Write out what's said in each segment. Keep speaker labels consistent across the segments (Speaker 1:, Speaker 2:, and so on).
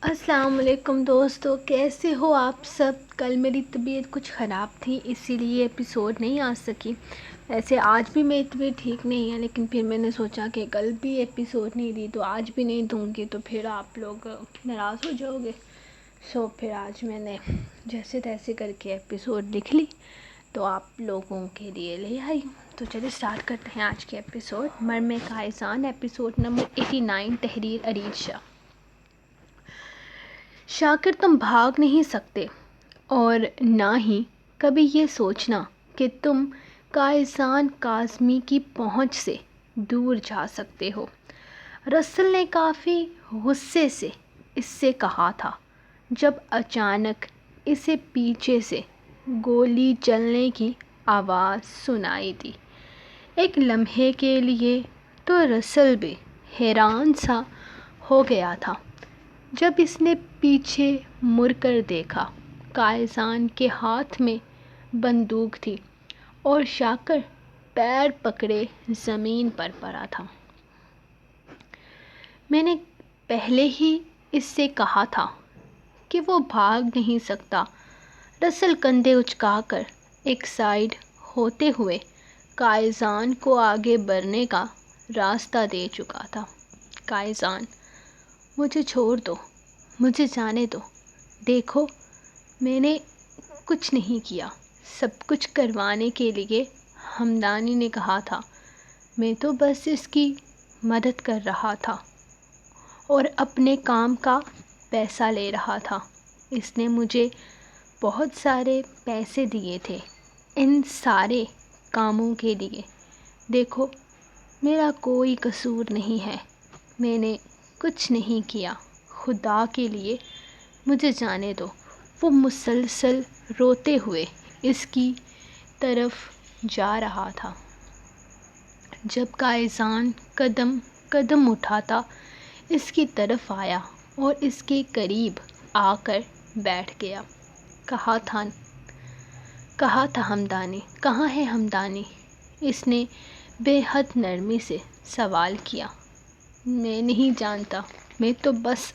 Speaker 1: السلام علیکم دوستو، کیسے ہو آپ سب؟ کل میری طبیعت کچھ خراب تھی، اسی لیے ایپیسوڈ نہیں آ سکی۔ ویسے آج بھی میری طبیعت ٹھیک نہیں ہے، لیکن پھر میں نے سوچا کہ کل بھی ایپیسوڈ نہیں دی تو آج بھی نہیں دوں گی تو پھر آپ لوگ ناراض ہو جاؤ گے۔ پھر آج میں نے جیسے تیسے کر کے ایپیسوڈ لکھ لی تو آپ لوگوں کے لیے لے آئی ہوں۔ تو چلیے سٹارٹ کرتے ہیں آج کے ایپیسوڈ۔ مرمے کا احسان، ایپیسوڈ نمبر 89۔ تحریر ارید شاہ۔ شاکر، تم بھاگ نہیں سکتے اور نہ ہی کبھی یہ سوچنا کہ تم کاظم کاظمی کی پہنچ سے دور جا سکتے ہو، رسل نے کافی غصے سے اس سے کہا تھا جب اچانک اسے پیچھے سے گولی چلنے کی آواز سنائی دی۔ ایک لمحے کے لیے تو رسل بھی حیران سا ہو گیا تھا جب اس نے پیچھے مڑ کر دیکھا۔ کاظم کے ہاتھ میں بندوق تھی اور شاکر پیر پکڑے زمین پر پڑا تھا۔ میں نے پہلے ہی اس سے کہا تھا کہ وہ بھاگ نہیں سکتا۔ رسل کندھے اچکا کر ایک سائیڈ ہوتے ہوئے کاظم کو آگے بڑھنے کا راستہ دے چکا تھا۔ کاظم، مجھے چھوڑ دو، مجھے جانے دو۔ دیکھو، میں نے کچھ نہیں کیا۔ سب کچھ کروانے کے لیے ہمدانی نے کہا تھا، میں تو بس اس کی مدد کر رہا تھا اور اپنے کام کا پیسہ لے رہا تھا۔ اس نے مجھے بہت سارے پیسے دیے تھے ان سارے کاموں کے لیے۔ دیکھو، میرا کوئی قصور نہیں ہے، میں نے کچھ نہیں کیا، خدا کے لیے مجھے جانے دو۔ وہ مسلسل روتے ہوئے اس کی طرف جا رہا تھا جب کاظم قدم قدم اٹھاتا اس کی طرف آیا اور اس کے قریب آ کر بیٹھ گیا۔ کہا تھا ہمدانی، کہاں ہے ہمدانی؟ اس نے بے حد نرمی سے سوال کیا۔ میں نہیں جانتا، میں تو بس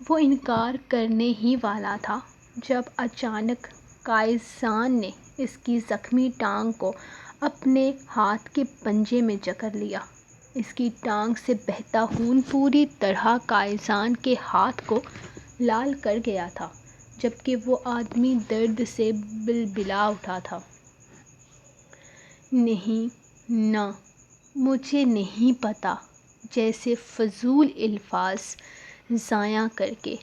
Speaker 1: وہ انکار کرنے ہی والا تھا جب اچانک کاظم نے اس کی زخمی ٹانگ کو اپنے ہاتھ کے پنجے میں جکڑ لیا۔ اس کی ٹانگ سے بہتا خون پوری طرح کاظم کے ہاتھ کو لال کر گیا تھا، جبکہ وہ آدمی درد سے بلبلا اٹھا تھا۔ نہیں، نہ، مجھے نہیں پتہ، جیسے فضول الفاظ ضائع کر کے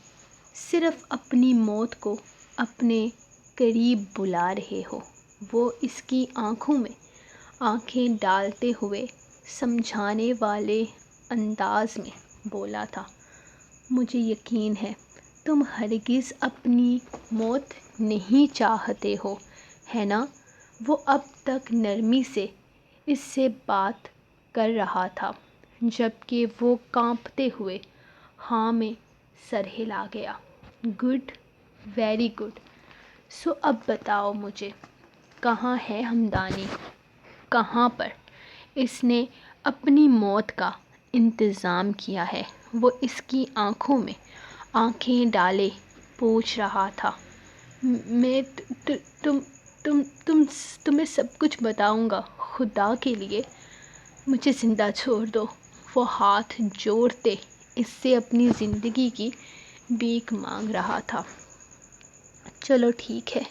Speaker 1: صرف اپنی موت کو اپنے قریب بلا رہے ہو۔ وہ اس کی آنکھوں میں آنکھیں ڈالتے ہوئے سمجھانے والے انداز میں بولا تھا۔ مجھے یقین ہے تم ہرگز اپنی موت نہیں چاہتے ہو، ہے نا؟ وہ اب تک نرمی سے اس سے بات کر رہا تھا جبکہ وہ کانپتے ہوئے ہاں میں سر ہلا گیا۔ Good, very good. اب بتاؤ مجھے، کہاں ہے ہمدانی؟ کہاں پر اس نے اپنی موت کا انتظام کیا ہے؟ وہ اس کی آنکھوں میں آنکھیں ڈالے پوچھ رہا تھا۔ میں تمہیں سب کچھ بتاؤں گا، خدا کے لیے مجھے زندہ چھوڑ دو۔ وہ ہاتھ جوڑتے اس سے اپنی زندگی کی بھیک مانگ رہا تھا۔ چلو ٹھیک ہے۔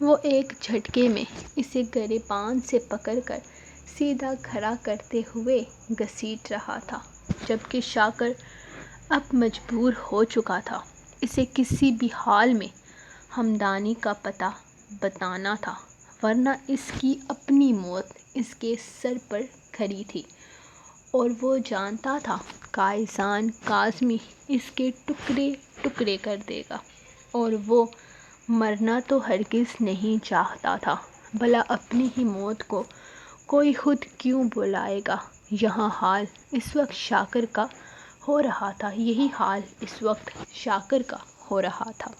Speaker 1: وہ ایک جھٹکے میں اسے گریبان سے پکڑ کر سیدھا کھڑا کرتے ہوئے گھسیٹ رہا تھا، جبکہ شاکر اب مجبور ہو چکا تھا اسے کسی بھی حال میں ہمدانی کا پتہ بتانا تھا، ورنہ اس کی اپنی موت اس کے سر پر کھڑی تھی اور وہ جانتا تھا کاظم کاظمی اس کے ٹکڑے ٹکڑے کر دے گا، اور وہ مرنا تو ہرگز نہیں چاہتا تھا۔ بھلا اپنی ہی موت کو کوئی خود کیوں بلائے گا؟ یہی حال اس وقت شاکر کا ہو رہا تھا، یہی حال اس وقت شاکر کا ہو رہا تھا۔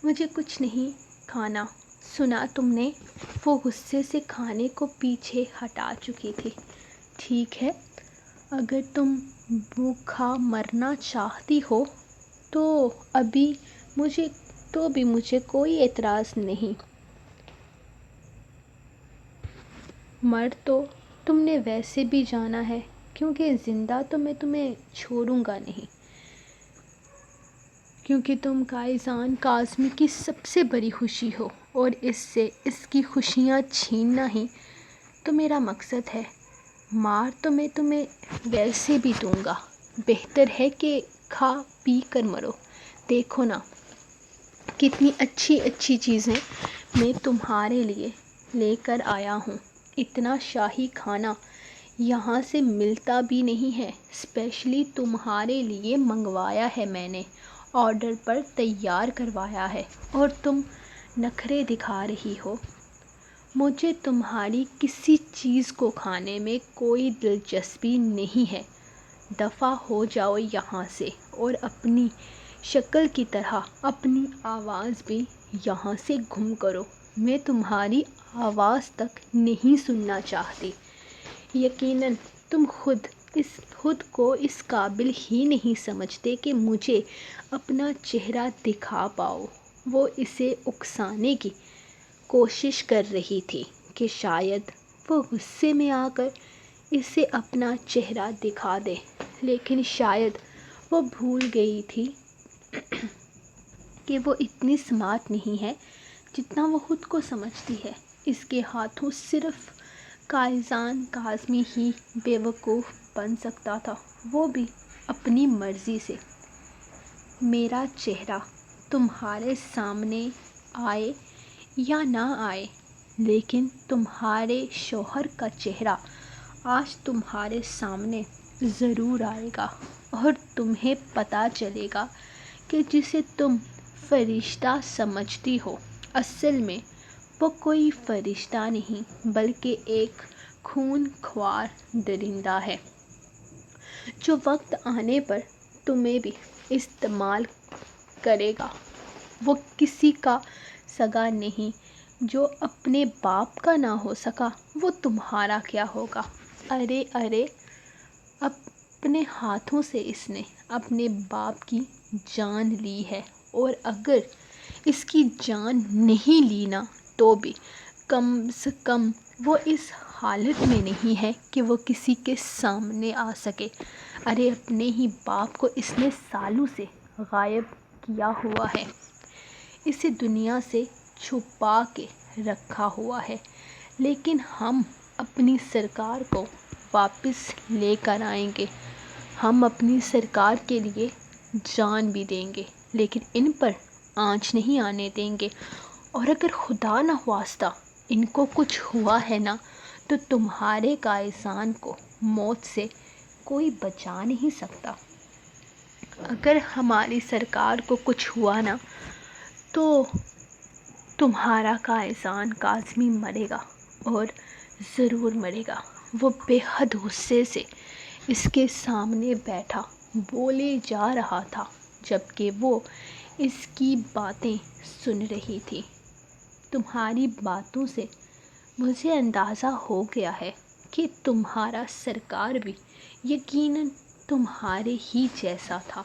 Speaker 1: مجھے کچھ نہیں کھانا، سنا تم نے؟ وہ غصے سے کھانے کو پیچھے ہٹا چکی تھی۔ ٹھیک ہے، اگر تم بھوکا مرنا چاہتی ہو تو مجھے کوئی اعتراض نہیں۔ مر تو تم نے ویسے بھی جانا ہے، کیونکہ زندہ تو میں تمہیں چھوڑوں گا نہیں، کیونکہ تم کائزان کاظمی کی سب سے بڑی خوشی ہو، اور اس کی خوشیاں چھیننا ہی تو میرا مقصد ہے۔ مار تو میں تمہیں ویسے بھی دوں گا، بہتر ہے کہ کھا پی کر مرو۔ دیکھو نا کتنی اچھی اچھی چیزیں میں تمہارے لیے لے کر آیا ہوں۔ اتنا شاہی کھانا یہاں سے ملتا بھی نہیں ہے، اسپیشلی تمہارے لیے منگوایا ہے میں نے، آرڈر پر تیار کروایا ہے، اور تم نخرے دکھا رہی ہو۔ مجھے تمہاری کسی چیز کو کھانے میں کوئی دلچسپی نہیں ہے۔ دفع ہو جاؤ یہاں سے، اور اپنی شکل کی طرح اپنی آواز بھی یہاں سے گم کرو۔ میں تمہاری آواز تک نہیں سننا چاہتی۔ یقیناً تم خود کو اس قابل ہی نہیں سمجھتے کہ مجھے اپنا چہرہ دکھا پاؤ۔ وہ اسے اکسانے کی کوشش کر رہی تھی کہ شاید وہ غصے میں آ کر اسے اپنا چہرہ دکھا دے، لیکن شاید وہ بھول گئی تھی کہ وہ اتنی سمارٹ نہیں ہے جتنا وہ خود کو سمجھتی ہے۔ اس کے ہاتھوں صرف کائزان کاظمی ہی بیوقوف بن سکتا تھا، وہ بھی اپنی مرضی سے۔ میرا چہرہ تمہارے سامنے آئے یا نہ آئے، لیکن تمہارے شوہر کا چہرہ آج تمہارے سامنے ضرور آئے گا، اور تمہیں پتہ چلے گا کہ جسے تم فرشتہ سمجھتی ہو، اصل میں وہ کوئی فرشتہ نہیں بلکہ ایک خون خوار درندہ ہے، جو وقت آنے پر تمہیں بھی استعمال کرے گا۔ وہ کسی کا سگا نہیں، جو اپنے باپ کا نہ ہو سکا، وہ تمہارا کیا ہوگا؟ ارے ارے، اپنے ہاتھوں سے اس نے اپنے باپ کی جان لی ہے، اور اگر اس کی جان نہیں لی نا تو بھی کم سے کم وہ اس حالت میں نہیں ہے کہ وہ کسی کے سامنے آ سکے۔ ارے اپنے ہی باپ کو اس نے سالوں سے غائب کیا ہوا ہے، اسے دنیا سے چھپا کے رکھا ہوا ہے، لیکن ہم اپنی سرکار کو واپس لے کر آئیں گے۔ ہم اپنی سرکار کے لیے جان بھی دیں گے، لیکن ان پر آنچ نہیں آنے دیں گے، اور اگر خدا نخواستہ ان کو کچھ ہوا ہے نا تو تمہارے کائزان کو موت سے کوئی بچا نہیں سکتا۔ اگر ہماری سرکار کو کچھ ہوا نا تو تمہارا کائزان کاظمی مرے گا، اور ضرور مرے گا۔ وہ بے حد غصے سے اس کے سامنے بیٹھا بولے جا رہا تھا، جبکہ وہ اس کی باتیں سن رہی تھی۔ تمہاری باتوں سے مجھے اندازہ ہو گیا ہے کہ تمہارا سرکار بھی یقیناً تمہارے ہی جیسا تھا،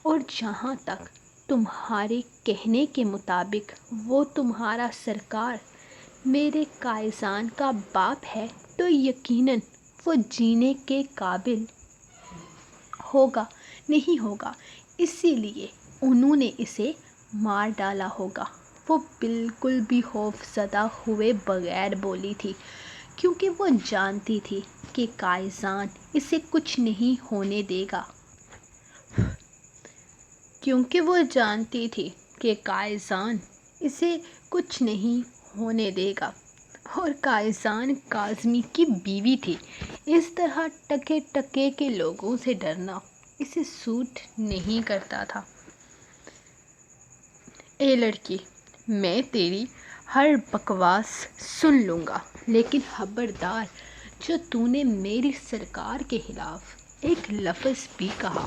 Speaker 1: اور جہاں تک تمہارے کہنے کے مطابق وہ تمہارا سرکار میرے کائزان کا باپ ہے، تو یقیناً وہ جینے کے قابل ہوگا نہیں ہوگا، اسی لیے انہوں نے اسے مار ڈالا ہوگا۔ وہ بالکل بھی خوف زدہ ہوئے بغیر بولی تھی، کیونکہ وہ جانتی تھی کہ کائزان اسے کچھ نہیں ہونے دے گا۔ اور کائزان کاظمی کی بیوی تھی، اس طرح ٹکے ٹکے کے لوگوں سے ڈرنا اسے سوٹ نہیں کرتا تھا۔ اے لڑکی، میں تیری ہر بکواس سن لوں گا، لیکن خبردار جو تو نے میری سرکار کے خلاف ایک لفظ بھی کہا۔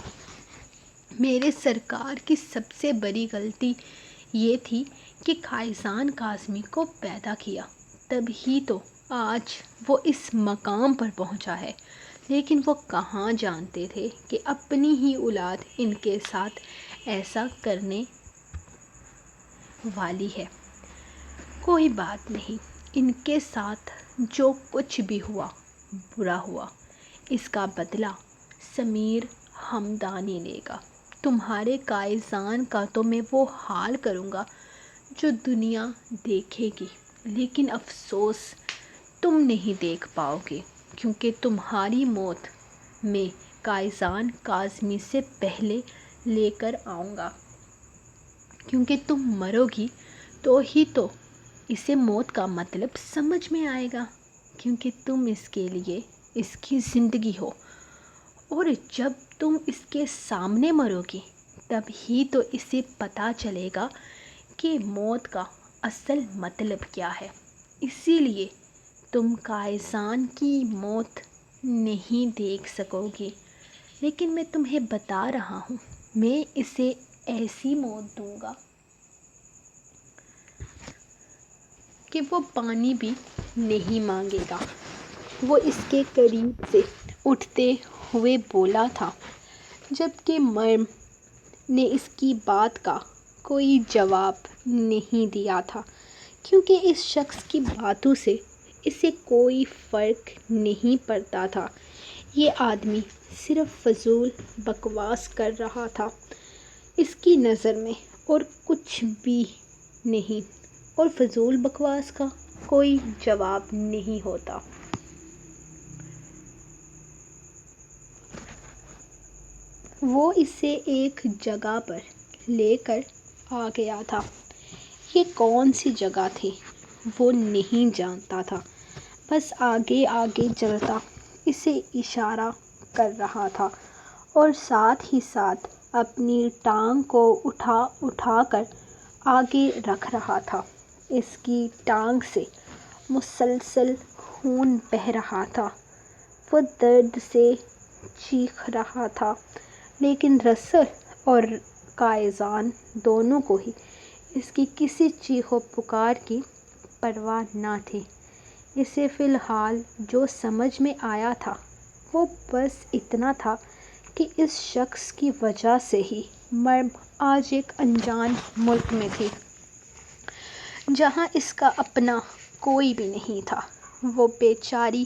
Speaker 1: میرے سرکار کی سب سے بڑی غلطی یہ تھی کہ کائزان کاظمی کو پیدا کیا، تب ہی تو آج وہ اس مقام پر پہنچا ہے۔ لیکن وہ کہاں جانتے تھے کہ اپنی ہی اولاد ان کے ساتھ ایسا کرنے والی ہے۔ کوئی بات نہیں، ان کے ساتھ جو کچھ بھی ہوا برا ہوا، اس کا بدلہ سمیر ہمدانی لے گا۔ تمہارے قائزان کا تو میں وہ حال کروں گا جو دنیا دیکھے گی، لیکن افسوس تم نہیں دیکھ پاؤ گے، کیونکہ تمہاری موت میں قائزان کاظمی سے پہلے لے کر آؤں گا، کیونکہ تم مرو گی تو ہی تو اسے موت کا مطلب سمجھ میں آئے گا، کیونکہ تم اس کے لیے اس کی زندگی ہو، اور جب تم اس کے سامنے مرو گی تب ہی تو اسے پتہ چلے گا کہ موت کا اصل مطلب کیا ہے۔ اسی لیے تم قائزان کی موت نہیں دیکھ سکو گے، لیکن میں تمہیں بتا رہا ہوں، میں اسے ایسی موت دوں گا کہ وہ پانی بھی نہیں مانگے گا۔ وہ اس کے قریب سے اٹھتے ہوئے بولا تھا، جبکہ مریم نے اس کی بات کا کوئی جواب نہیں دیا تھا، کیونکہ اس شخص کی باتوں سے اسے کوئی فرق نہیں پڑتا تھا۔ یہ آدمی صرف فضول بکواس کر رہا تھا اس کی نظر میں، اور کچھ بھی نہیں، اور فضول بکواس کا کوئی جواب نہیں ہوتا۔ وہ اسے ایک جگہ پر لے کر آ گیا تھا۔ یہ کون سی جگہ تھی وہ نہیں جانتا تھا، بس آگے آگے چلتا اسے اشارہ کر رہا تھا، اور ساتھ ہی ساتھ اپنی ٹانگ کو اٹھا اٹھا کر آگے رکھ رہا تھا۔ اس کی ٹانگ سے مسلسل خون بہہ رہا تھا۔ وہ درد سے چیخ رہا تھا، لیکن رسل اور قائزان دونوں کو ہی اس کی کسی چیخ و پکار کی پرواہ نہ تھی۔ اسے فی الحال جو سمجھ میں آیا تھا وہ بس اتنا تھا کہ اس شخص کی وجہ سے ہی مریم آج ایک انجان ملک میں تھی، جہاں اس کا اپنا کوئی بھی نہیں تھا۔ وہ بیچاری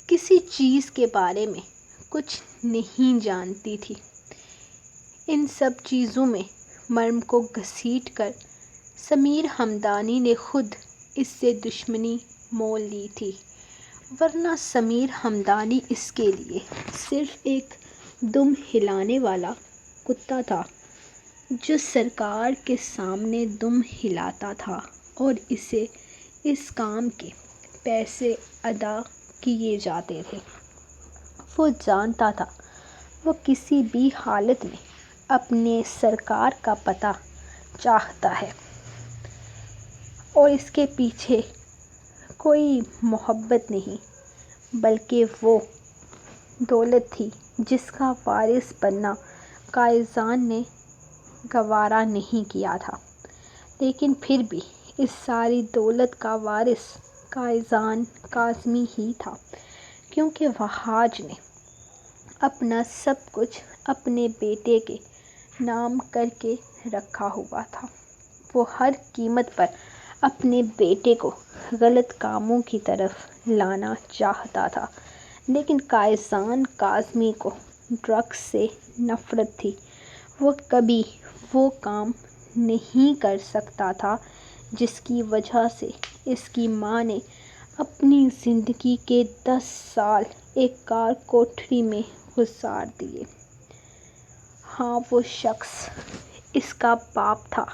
Speaker 1: کسی چیز کے بارے میں کچھ نہیں جانتی تھی۔ ان سب چیزوں میں مریم کو گھسیٹ کر سمیر ہمدانی نے خود اس سے دشمنی مول لی تھی، ورنہ سمیر ہمدانی اس کے لیے صرف ایک دم ہلانے والا کتا تھا، جو سرکار کے سامنے دم ہلاتا تھا اور اسے اس کام کے پیسے ادا کیے جاتے تھے۔ وہ جانتا تھا وہ کسی بھی حالت میں اپنے سرکار کا پتہ چاہتا ہے، اور اس کے پیچھے کوئی محبت نہیں، بلکہ وہ دولت تھی جس کا وارث بننا قائزان نے گوارا نہیں کیا تھا۔ لیکن پھر بھی اس ساری دولت کا وارث قائزان کاظمی ہی تھا، کیونکہ وہاج نے اپنا سب کچھ اپنے بیٹے کے نام کر کے رکھا ہوا تھا۔ وہ ہر قیمت پر اپنے بیٹے کو غلط کاموں کی طرف لانا چاہتا تھا، لیکن قائزان کاظمی کو ڈرگس سے نفرت تھی۔ وہ کبھی وہ کام نہیں کر سکتا تھا جس کی وجہ سے اس کی ماں نے اپنی زندگی کے 10 سال ایک کار کوٹھری میں گزار دیے۔ ہاں، وہ شخص اس کا باپ تھا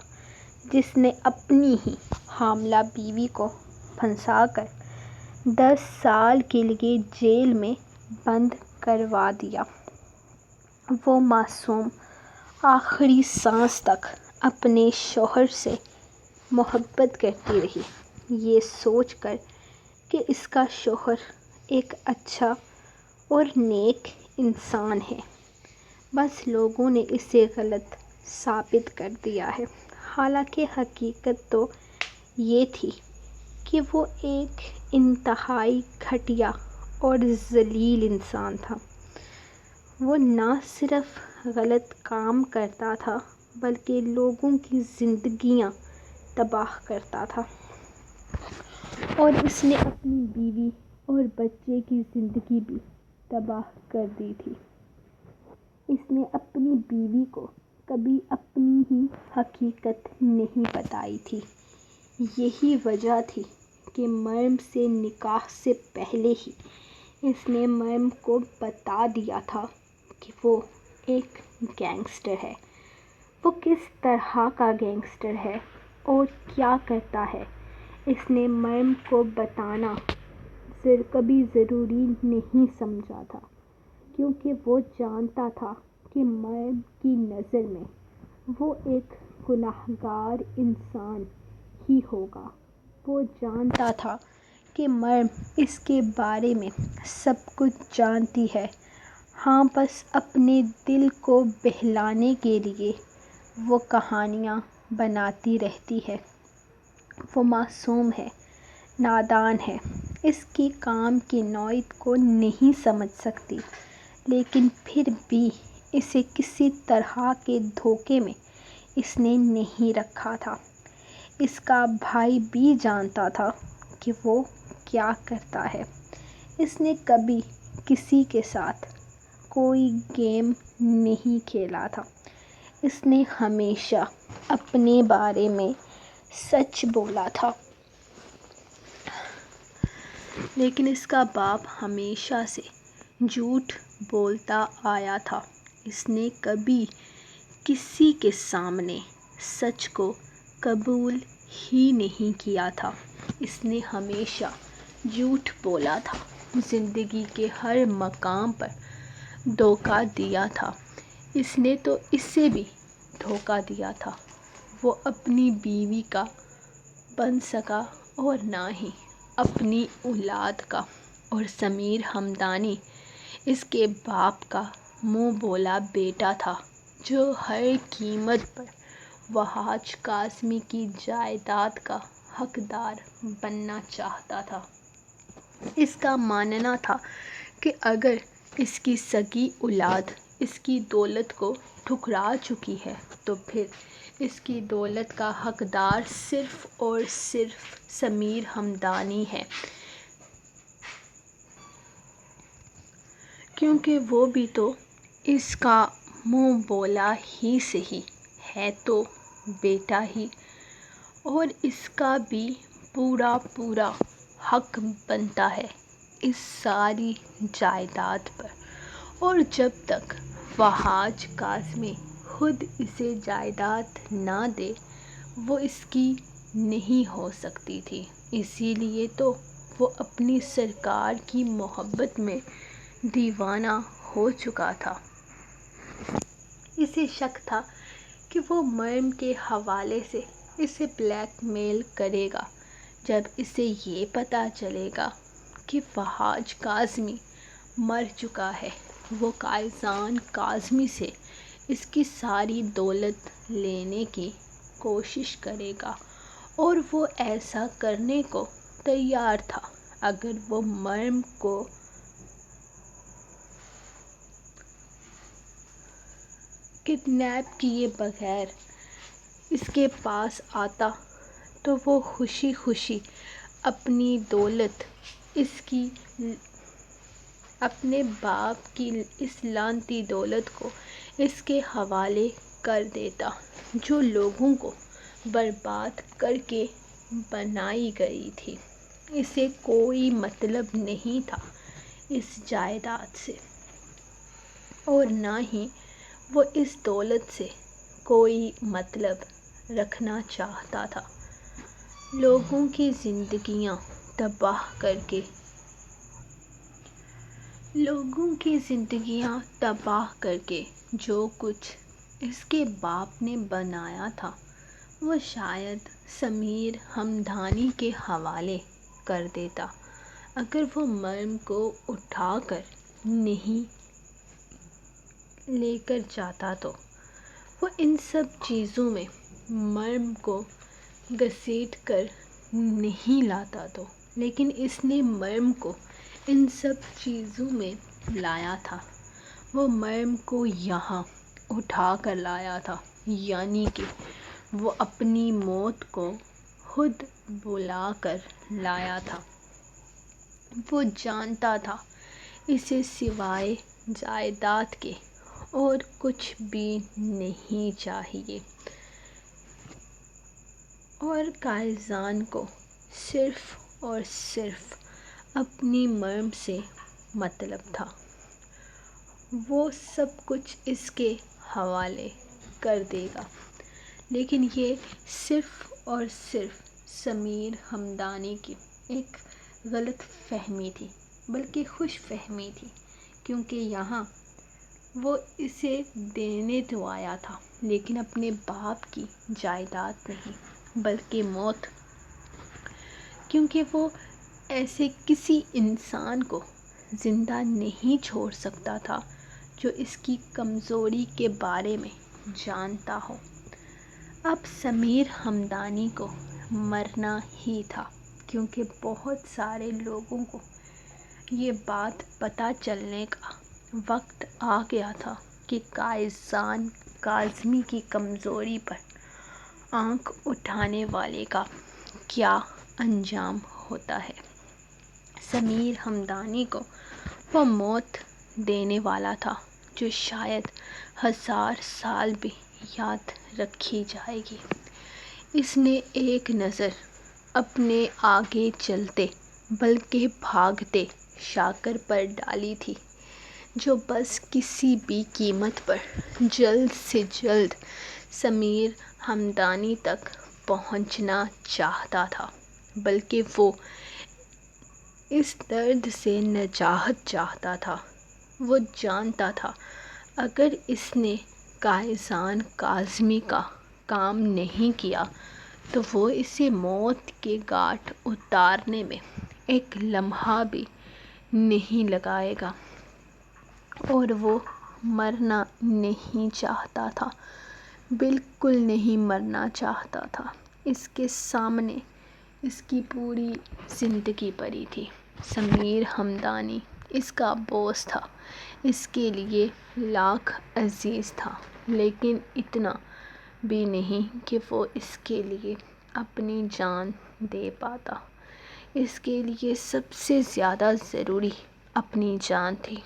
Speaker 1: جس نے اپنی ہی حاملہ بیوی کو پھنسا کر 10 سال کے لیے جیل میں بند کروا دیا۔ وہ معصوم آخری سانس تک اپنے شوہر سے محبت کرتی رہی، یہ سوچ کر کہ اس کا شوہر ایک اچھا اور نیک انسان ہے۔ بس لوگوں نے اسے غلط ثابت کر دیا ہے، حالانکہ حقیقت تو یہ تھی کہ وہ ایک انتہائی گھٹیا اور ذلیل انسان تھا۔ وہ نہ صرف غلط کام کرتا تھا بلکہ لوگوں کی زندگیاں تباہ کرتا تھا، اور اس نے اپنی بیوی اور بچے کی زندگی بھی تباہ کر دی تھی۔ اس نے اپنی بیوی کو کبھی اپنی ہی حقیقت نہیں بتائی تھی۔ یہی وجہ تھی کہ مریم سے نکاح سے پہلے ہی اس نے مریم کو بتا دیا تھا کہ وہ ایک گینگسٹر ہے۔ وہ کس طرح کا گینگسٹر ہے اور کیا کرتا ہے، اس نے مریم کو بتانا کبھی ضروری نہیں سمجھا تھا، کیونکہ وہ جانتا تھا کہ مریم کی نظر میں وہ ایک گنہگار انسان ہی ہوگا۔ وہ جانتا تھا کہ مریم اس کے بارے میں سب کچھ جانتی ہے، ہاں بس اپنے دل کو بہلانے کے لیے وہ کہانیاں بناتی رہتی ہے۔ وہ معصوم ہے، نادان ہے، اس کی کام کی نوعیت کو نہیں سمجھ سکتی، لیکن پھر بھی اسے کسی طرح کے دھوکے میں اس نے نہیں رکھا تھا۔ اس کا بھائی بھی جانتا تھا کہ وہ کیا کرتا ہے۔ اس نے کبھی کسی کے ساتھ کوئی گیم نہیں کھیلا تھا۔ اس نے ہمیشہ اپنے بارے میں سچ بولا تھا، لیکن اس کا باپ ہمیشہ سے جھوٹ بولتا آیا تھا۔ اس نے کبھی کسی کے سامنے سچ کو قبول ہی نہیں کیا تھا۔ اس نے ہمیشہ جھوٹ بولا تھا، زندگی کے ہر مقام پر دھوکہ دیا تھا۔ اس نے تو اسے بھی دھوکہ دیا تھا۔ وہ اپنی بیوی کا بن سکا اور نہ ہی اپنی اولاد کا، اور سمیر ہمدانی اس کے باپ کا منہ بولا بیٹا تھا جو ہر قیمت پر وحاج کاظمی کی جائیداد کا حقدار بننا چاہتا تھا۔ اس کا ماننا تھا کہ اگر اس کی سگی اولاد اس کی دولت کو ٹھکرا چکی ہے تو پھر اس کی دولت کا حقدار صرف اور صرف سمیر ہمدانی ہے، کیونکہ وہ بھی تو اس کا منہ بولا ہی صحیح ہے تو بیٹا ہی، اور اس کا بھی پورا پورا حق بنتا ہے اس ساری جائیداد پر، اور جب تک وحاج کاظمی خود اسے جائیداد نہ دے وہ اس کی نہیں ہو سکتی تھی۔ اسی لیے تو وہ اپنی سرکار کی محبت میں دیوانہ ہو چکا تھا۔ اسے شک تھا کہ وہ مریم کے حوالے سے اسے بلیک میل کرے گا۔ جب اسے یہ پتہ چلے گا کہ وحاج کاظمی مر چکا ہے، وہ قائزان کاظمی سے اس کی ساری دولت لینے کی کوشش کرے گا، اور وہ ایسا کرنے کو تیار تھا اگر وہ مریم کو کڈنیپ کیے بغیر اس کے پاس آتا تو وہ خوشی خوشی اپنی دولت اپنے باپ کی اس لعنتی دولت کو اس کے حوالے کر دیتا جو لوگوں کو برباد کر کے بنائی گئی تھی۔ اسے کوئی مطلب نہیں تھا اس جائیداد سے، اور نہ ہی وہ اس دولت سے کوئی مطلب رکھنا چاہتا تھا۔ لوگوں کی زندگیاں تباہ کر کے جو کچھ اس کے باپ نے بنایا تھا وہ شاید سمیر ہمدانی کے حوالے کر دیتا اگر وہ مریم کو اٹھا کر نہیں لے کر جاتا تو۔ وہ ان سب چیزوں میں مریم کو گھسیٹ کر نہیں لاتا تو، لیکن اس نے مریم کو ان سب چیزوں میں لایا تھا، وہ مریم کو یہاں اٹھا کر لایا تھا، یعنی کہ وہ اپنی موت کو خود بلا کر لایا تھا۔ وہ جانتا تھا اسے سوائے جائیداد کے اور کچھ بھی نہیں چاہیے، اور قائزان کو صرف اور صرف اپنی مریم سے مطلب تھا۔ وہ سب کچھ اس کے حوالے کر دے گا، لیکن یہ صرف اور صرف سمیر ہمدانی کی ایک غلط فہمی تھی، بلکہ خوش فہمی تھی، کیونکہ یہاں وہ اسے دینے تو آیا تھا، لیکن اپنے باپ کی جائیداد نہیں بلکہ موت، کیونکہ وہ ایسے کسی انسان کو زندہ نہیں چھوڑ سکتا تھا جو اس کی کمزوری کے بارے میں جانتا ہو۔ اب سمیر ہمدانی کو مرنا ہی تھا، کیونکہ بہت سارے لوگوں کو یہ بات پتہ چلنے کا وقت آ گیا تھا کہ قائزان کاظمی کی کمزوری پر آنکھ اٹھانے والے کا کیا انجام ہوتا ہے۔ سمیر ہمدانی کو وہ موت دینے والا تھا جو شاید 1000 سال بھی یاد رکھی جائے گی۔ اس نے ایک نظر اپنے آگے چلتے بلکہ بھاگتے شاکر پر ڈالی تھی، جو بس کسی بھی قیمت پر جلد سے جلد سمیر ہمدانی تک پہنچنا چاہتا تھا، بلکہ وہ اس درد سے نجات چاہتا تھا۔ وہ جانتا تھا اگر اس نے قائزان کاظمی کا کام نہیں کیا تو وہ اسے موت کے گھاٹ اتارنے میں ایک لمحہ بھی نہیں لگائے گا، اور وہ مرنا نہیں چاہتا تھا، بالکل نہیں مرنا چاہتا تھا۔ اس کے سامنے اس کی پوری زندگی پڑی تھی۔ سمیر ہمدانی اس کا بوس تھا، اس کے لیے لاکھ عزیز تھا، لیکن اتنا بھی نہیں کہ وہ اس کے لیے اپنی جان دے پاتا۔ اس کے لیے سب سے زیادہ ضروری اپنی جان تھی۔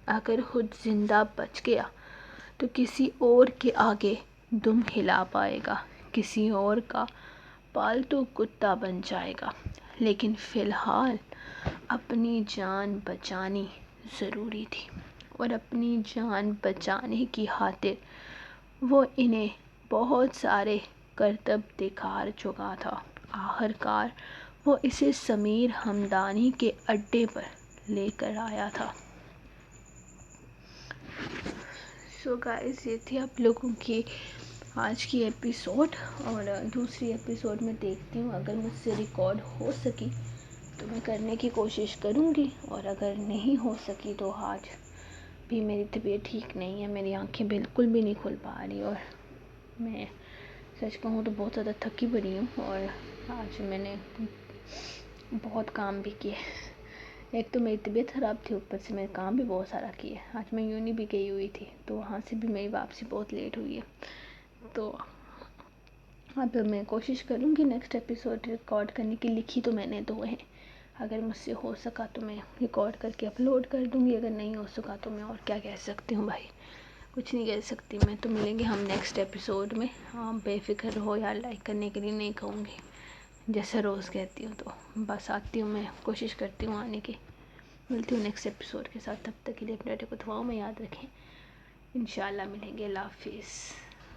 Speaker 1: اگر خود زندہ بچ گیا تو کسی اور کے آگے دم ہلا پائے گا، کسی اور کا پالتو کتا بن جائے گا، لیکن فی الحال اپنی جان بچانی ضروری تھی، اور اپنی جان بچانے کی خاطر وہ انہیں بہت سارے کرتب دکھا چکا تھا۔ آخرکار وہ اسے سمیر ہمدانی کے اڈے پر لے کر آیا تھا۔ سو گائز، یہ تھی آپ لوگوں کی آج کی ایپیسوڈ، اور دوسری ایپیسوڈ میں دیکھتی ہوں اگر مجھ سے ریکارڈ ہو سکی تو میں کرنے کی کوشش کروں گی، اور اگر نہیں ہو سکی تو آج بھی میری طبیعت ٹھیک نہیں ہے، میری آنکھیں بالکل بھی نہیں کھل پا رہی، اور میں سچ کہوں تو بہت زیادہ تھکی پڑی ہوں، اور آج میں نے بہت کام بھی کیے۔ ایک تو میری طبیعت خراب تھی، اوپر سے میں کام بھی بہت سارا کیا۔ آج میں یونی بھی گئی ہوئی تھی، تو وہاں سے بھی میری واپسی بہت لیٹ ہوئی ہے، تو اب میں کوشش کروں گی نیکسٹ ایپیسوڈ ریکارڈ کرنے کی۔ لکھی تو میں نے 2 ہیں، اگر مجھ سے ہو سکا تو میں ریکارڈ کر کے اپلوڈ کر دوں گی، اگر نہیں ہو سکا تو میں اور کیا کہہ سکتی ہوں بھائی، کچھ نہیں کہہ سکتی میں۔ تو ملیں گے ہم نیکسٹ ایپیسوڈ میں۔ بے فکر رہو یار، لائک کرنے کے لیے نہیں کہوں گی، جیسے روز کہتی ہوں، تو بس آتی ہوں، میں کوشش کرتی ہوں آنے کی۔ ملتی ہوں نیکسٹ ایپیسوڈ کے ساتھ، تب تک کے لیے اپنے کو دعاؤں میں یاد رکھیں۔ انشاءاللہ ملیں گے۔ اللہ حافظ۔